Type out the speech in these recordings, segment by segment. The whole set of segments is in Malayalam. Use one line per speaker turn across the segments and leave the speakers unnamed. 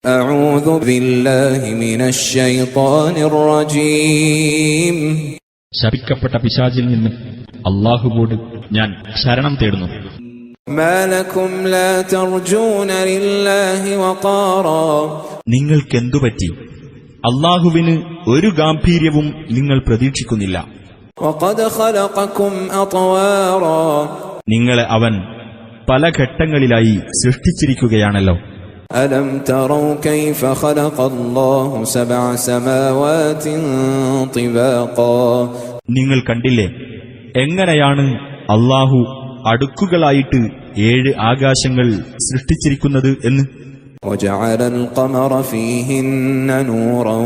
അഊദു ബില്ലാഹി മിനശ് ശൈത്വാനിർ റജീം.
ശപിക്കപ്പെട്ട പിശാചിൽ നിന്ന് അല്ലാഹുവോട് ഞാൻ ശരണം തേടുന്നു.
മാ ലകും ലാ തർജൂന ലില്ലാഹി വഖാറാ.
നിങ്ങൾക്കെന്തുപറ്റി? അല്ലാഹുവിന് ഒരു ഗാംഭീര്യവും നിങ്ങൾ പ്രതീക്ഷിക്കുന്നില്ല.
വഖദ് ഖലഖകും അത്വാറാ.
നിങ്ങളെ അവൻ പല ഘട്ടങ്ങളിലായി സൃഷ്ടിച്ചിരിക്കുകയാണല്ലോ.
അലം തറൗ കൈഫ ഖലഖല്ലാഹു സബ്അ സമാവാതിൻ തിബാഖാ.
നിങ്ങൾ കണ്ടില്ലേ എങ്ങനെയാണ് അല്ലാഹു അടുക്കുകളായിട്ട് 7 ആകാശങ്ങൾ സൃഷ്ടിച്ചിരിക്കുന്നത് എന്ന്.
وجعل القمر فيهن نورا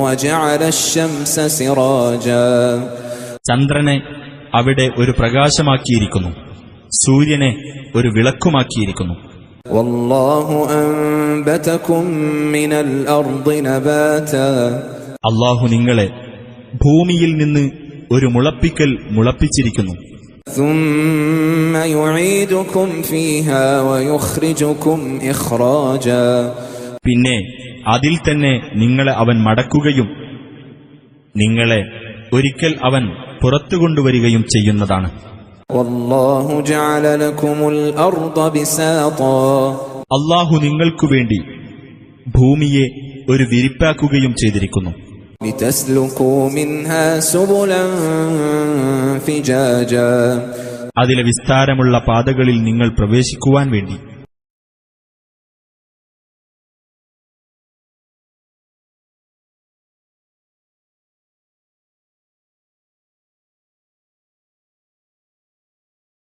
وجعل الشمس سراجا.
ചന്ദ്രനെ അവിടെ ഒരു പ്രകാശമാക്കിയിരിക്കുന്നു, സൂര്യനെ ഒരു വിളക്കുമാക്കിയിരിക്കുന്നു.
വല്ലാഹു അൻബതകും മിനൽ അർദി നബാതാ.
അല്ലാഹു നിങ്ങളെ ഭൂമിയിൽ നിന്ന് ഒരു മുളപ്പിക്കൽ മുളപ്പിച്ചിരിക്കുന്നു.
ثم يعيدكم فيها ويخرجكم إخراجا.
പിന്നെ അതിൽ തന്നെ നിങ്ങളെ അവൻ മടക്കുകയും നിങ്ങളെ ഒരിക്കൽ അവൻ പുറത്തുകൊണ്ടുവരികയും ചെയ്യുന്നതാണ്.
والله جعل لكم الأرض بساطا.
അല്ലാഹു നിങ്ങൾക്കു വേണ്ടി ഭൂമിയെ ഒരു വിരിപ്പാക്കുകയും ചെയ്തിരിക്കുന്നു.
لتسلكوا منها سبلا فجاجا.
അതിലെ വിസ്താരമുള്ള പാതകളിൽ നിങ്ങൾ പ്രവേശിക്കുവാൻ വേണ്ടി.